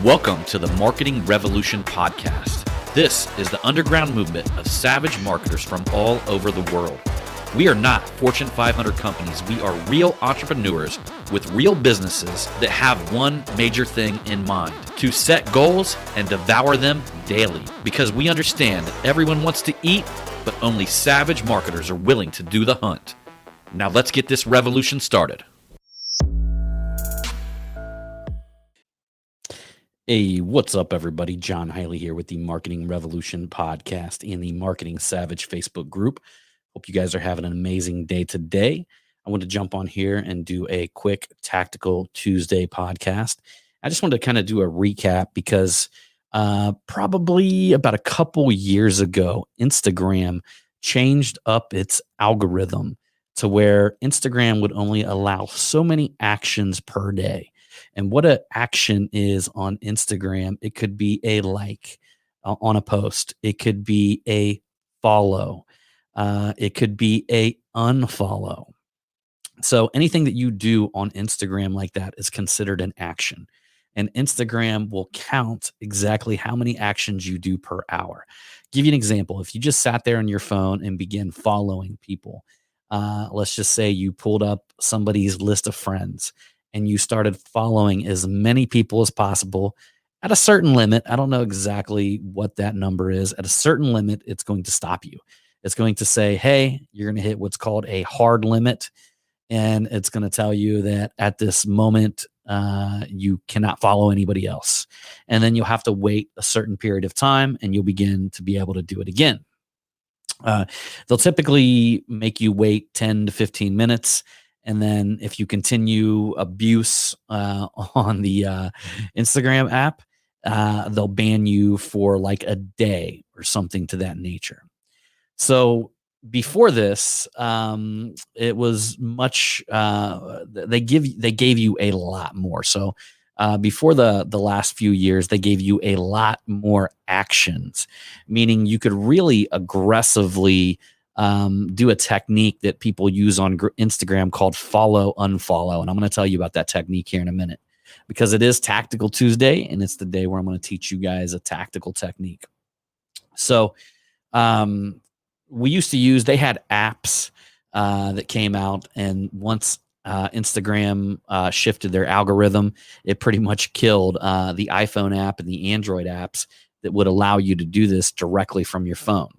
Welcome to the Marketing Revolution podcast. This is the underground movement of savage marketers from all over the world. We are not Fortune 500 companies. We are real entrepreneurs with real businesses that have one major thing in mind: to set goals and devour them daily. Because we understand that everyone wants to eat, but only savage marketers are willing to do the hunt. Now let's get this revolution started. Hey, what's up, everybody? John Hiley here with the Marketing Revolution podcast and the Marketing Savage Facebook group. Hope you guys are having an amazing day today. I want to jump on here and do a quick Tactical Tuesday podcast. I just wanted to kind of do a recap because probably about a couple years ago, Instagram changed up its algorithm to where Instagram would only allow so many actions per day. And what an action is on Instagram, it could be a like on a post. It could be a follow. It could be a unfollow. So anything that you do on Instagram like that is considered an action. And Instagram will count exactly how many actions you do per hour. Give you an example. If you just sat there on your phone and begin following people, let's just say you pulled up somebody's list of friends and you started following as many people as possible at a certain limit. I don't know exactly what that number is. At a certain limit, it's going to stop you. It's going to say, hey, you're going to hit what's called a hard limit. And it's going to tell you that at this moment, you cannot follow anybody else. And then you'll have to wait a certain period of time and you'll begin to be able to do it again. They'll typically make you wait 10 to 15 minutes. And then if you continue abuse on the Instagram app, they'll ban you for like a day or something to that nature. So before this, it was much. They gave you a lot more. So before the last few years, they gave you a lot more actions, meaning you could really aggressively do a technique that people use on Instagram called follow, unfollow. And I'm going to tell you about that technique here in a minute because it is Tactical Tuesday and it's the day where I'm going to teach you guys a tactical technique. So they had apps that came out, and once Instagram shifted their algorithm, it pretty much killed the iPhone app and the Android apps that would allow you to do this directly from your phone.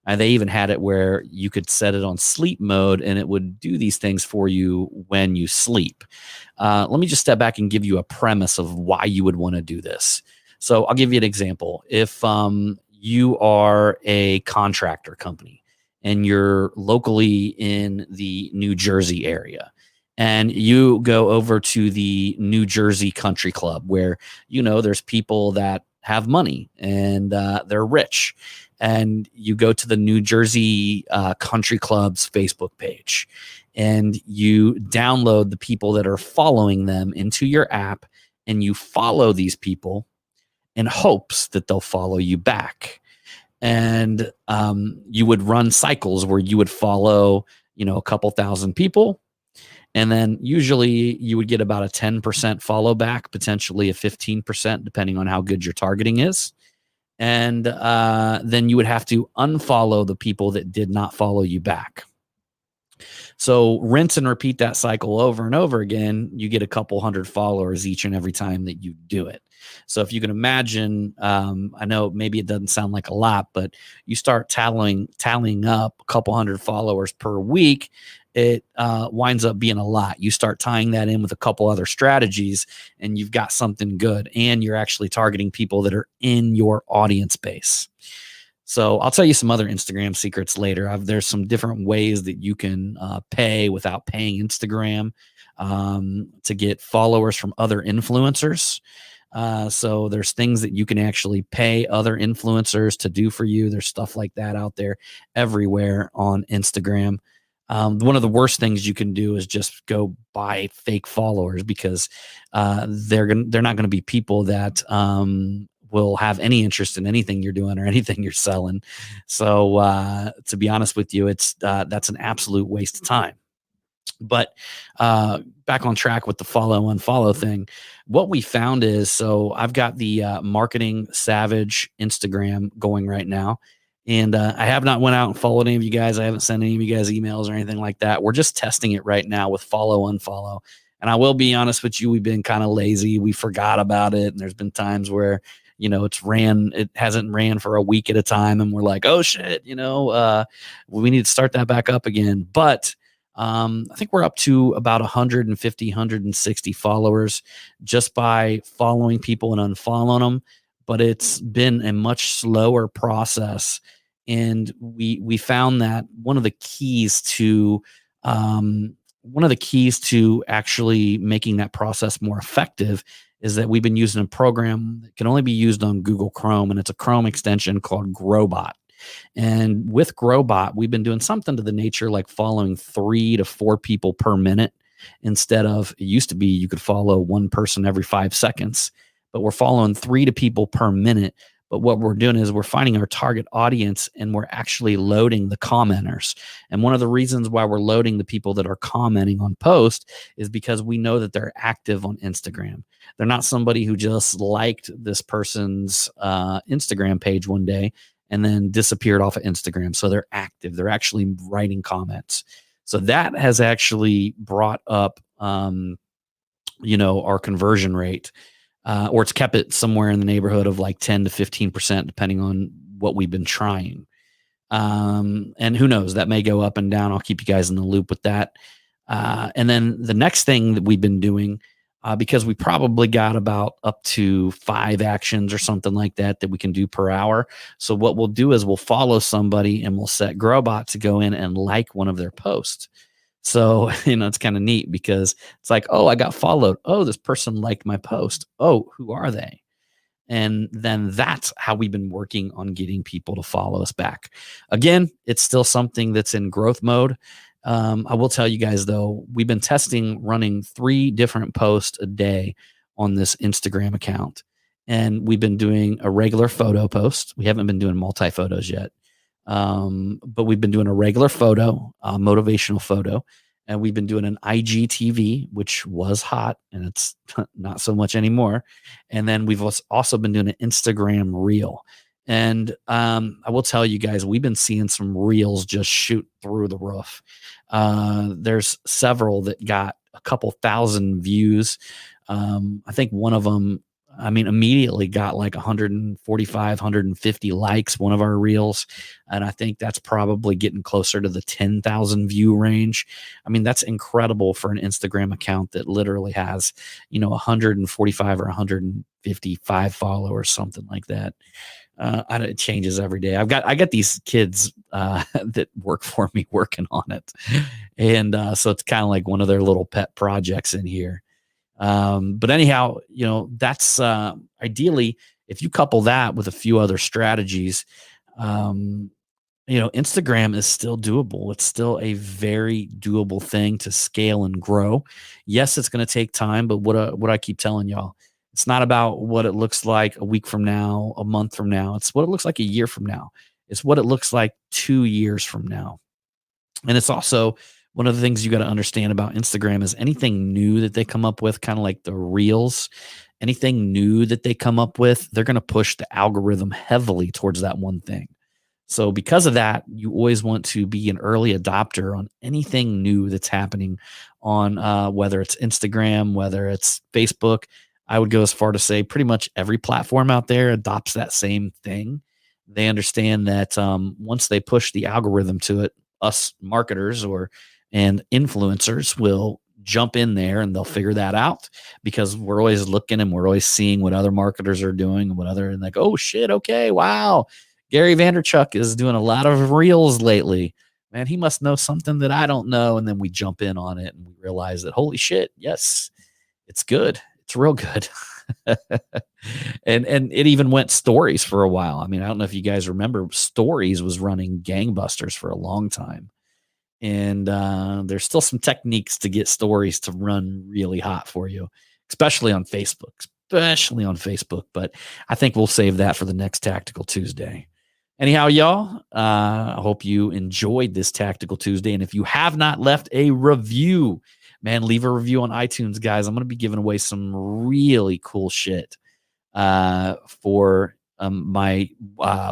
They even had it where you could set it on sleep mode and it would do these things for you when you sleep. Let me just step back and give you a premise of why you would want to do this. So I'll give you an example. If you are a contractor company and you're locally in the New Jersey area, and you go over to the New Jersey Country Club where, there's people that have money and they're rich. And you go to the New Jersey Country Club's Facebook page and you download the people that are following them into your app, and you follow these people in hopes that they'll follow you back. And you would run cycles where you would follow, a couple thousand people. And then usually you would get about a 10% follow back, potentially a 15%, depending on how good your targeting is. And then you would have to unfollow the people that did not follow you back. So rinse and repeat that cycle over and over again. You get a couple hundred followers each and every time that you do it. So if you can imagine, I know maybe it doesn't sound like a lot, but you start tallying up a couple hundred followers per week, it winds up being a lot. You start tying that in with a couple other strategies and you've got something good, and you're actually targeting people that are in your audience base. So I'll tell you some other Instagram secrets later. There's some different ways that you can pay without paying Instagram to get followers from other influencers. So there's things that you can actually pay other influencers to do for you. There's stuff like that out there everywhere on Instagram. One of the worst things you can do is just go buy fake followers because they're not going to be people that will have any interest in anything you're doing or anything you're selling. So to be honest with you, that's an absolute waste of time. But back on track with the follow unfollow thing, what we found is, so I've got the Marketing Savage Instagram going right now. And I have not went out and followed any of you guys. I haven't sent any of you guys emails or anything like that. We're just testing it right now with follow unfollow. And I will be honest with you, we've been kind of lazy. We forgot about it. And there's been times where, it hasn't ran for a week at a time. And we're like, oh shit, we need to start that back up again. But I think we're up to about 150, 160 followers just by following people and unfollowing them. But it's been a much slower process. And we found that one of the keys to actually making that process more effective is that we've been using a program that can only be used on Google Chrome, and it's a Chrome extension called Growbot. And with Growbot, we've been doing something to the nature like following 3 to 4 people per minute instead of, it used to be you could follow one person every 5 seconds, but we're following 3 to people per minute. But what we're doing is we're finding our target audience and we're actually loading the commenters. And one of the reasons why we're loading the people that are commenting on posts is because we know that they're active on Instagram. They're not somebody who just liked this person's Instagram page one day and then disappeared off of Instagram. So they're active. They're actually writing comments. So that has actually brought up, our conversion rate, or it's kept it somewhere in the neighborhood of like 10 to 15%, depending on what we've been trying. And who knows, that may go up and down. I'll keep you guys in the loop with that. And then the next thing that we've been doing, because we probably got about up to 5 actions or something like that we can do per hour. So what we'll do is we'll follow somebody and we'll set Growbot to go in and like one of their posts. So, it's kind of neat because it's like, oh, I got followed. Oh, this person liked my post. Oh, who are they? And then that's how we've been working on getting people to follow us back. Again, it's still something that's in growth mode. I will tell you guys, though, we've been testing running 3 different posts a day on this Instagram account. And we've been doing a regular photo post. We haven't been doing multi-photos yet. But we've been doing a regular photo, motivational photo, and we've been doing an IGTV, which was hot and it's not so much anymore. And then we've also been doing an Instagram reel. And I will tell you guys, we've been seeing some reels just shoot through the roof. There's several that got a couple thousand views. I think one of them, immediately got like 145, 150 likes, one of our reels. And I think that's probably getting closer to the 10,000 view range. That's incredible for an Instagram account that literally has, 145 or 155 followers, something like that. It changes every day. I got these kids that work for me working on it. And so it's kind of like one of their little pet projects in here. But anyhow, that's ideally, if you couple that with a few other strategies, Instagram is still doable. It's still a very doable thing to scale and grow. Yes, it's going to take time, but what I keep telling y'all, it's not about what it looks like a week from now, a month from now. It's what it looks like a year from now. It's what it looks like 2 years from now. And it's also one of the things you got to understand about Instagram is anything new that they come up with, kind of like the reels, anything new that they come up with, they're going to push the algorithm heavily towards that one thing. So because of that, you always want to be an early adopter on anything new that's happening on whether it's Instagram, whether it's Facebook. I would go as far to say pretty much every platform out there adopts that same thing. They understand that once they push the algorithm to it, us marketers and influencers will jump in there and they'll figure that out because we're always looking and we're always seeing what other marketers are doing and like, oh shit, okay, wow. Gary Vaynerchuk is doing a lot of reels lately. Man, he must know something that I don't know. And then we jump in on it and we realize that, holy shit, yes, it's good. It's real good. and it even went stories for a while. I don't know if you guys remember, stories was running gangbusters for a long time. And there's still some techniques to get stories to run really hot for you, especially on Facebook. But I think we'll save that for the next Tactical Tuesday. Anyhow, y'all, I hope you enjoyed this Tactical Tuesday. And if you have not left a review, man, leave a review on iTunes, guys. I'm going to be giving away some really cool shit for my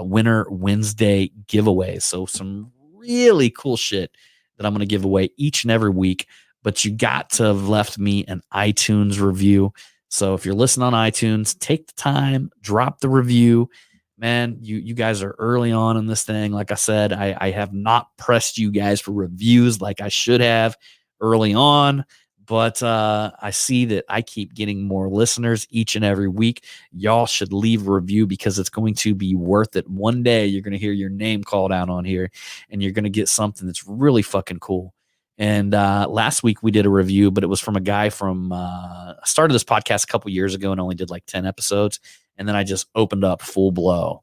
Winter Wednesday giveaway. So some really cool shit that I'm going to give away each and every week. But you got to have left me an iTunes review. So if you're listening on iTunes, take the time, drop the review. Man, you guys are early on in this thing. Like I said, I have not pressed you guys for reviews like I should have early on. But I see that I keep getting more listeners each and every week. Y'all should leave a review because it's going to be worth it. One day you're going to hear your name called out on here and you're going to get something that's really fucking cool. And last week we did a review, but it was from a guy from I started this podcast a couple years ago and only did like 10 episodes. And then I just opened up full blow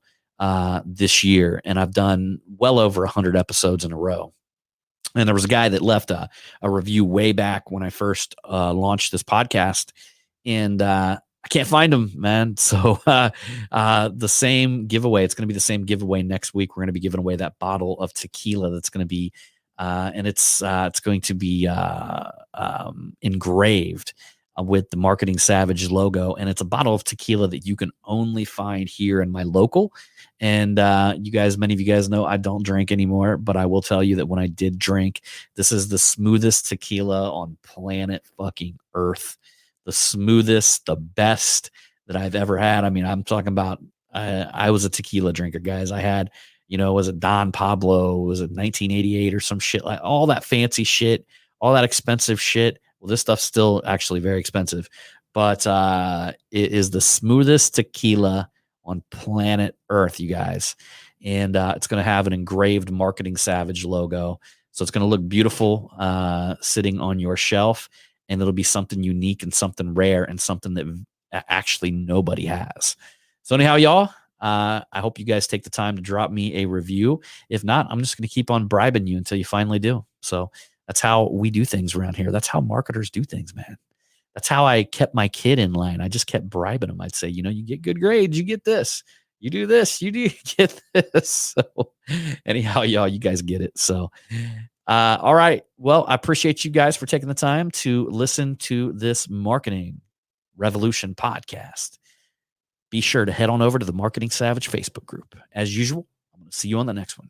this year. And I've done well over 100 episodes in a row. And there was a guy that left a review way back when I first launched this podcast, and I can't find him, man. So the same giveaway, it's going to be the same giveaway next week. We're going to be giving away that bottle of tequila that's going to be, and it's going to be engraved with the Marketing Savage logo, and it's a bottle of tequila that you can only find here in my local. And many of you guys know I don't drink anymore, but I will tell you that when I did drink, this is the smoothest tequila on planet fucking Earth. The smoothest, the best that I've ever had. I mean, I'm talking about, I was a tequila drinker, guys. I had, was it Don Pablo? Was it 1988 or some shit? Like all that fancy shit, all that expensive shit. Well, this stuff's still actually very expensive, but it is the smoothest tequila on planet Earth, you guys. And it's going to have an engraved Marketing Savage logo. So it's going to look beautiful sitting on your shelf. And it'll be something unique and something rare and something that actually nobody has. So anyhow, y'all, I hope you guys take the time to drop me a review. If not, I'm just going to keep on bribing you until you finally do. So that's how we do things around here. That's how marketers do things, man. That's how I kept my kid in line. I just kept bribing him. I'd say, you get good grades, you get this. You do this, you do get this. So anyhow, y'all, you guys get it. So, all right. Well, I appreciate you guys for taking the time to listen to this Marketing Revolution podcast. Be sure to head on over to the Marketing Savage Facebook group. As usual, I'm going to see you on the next one.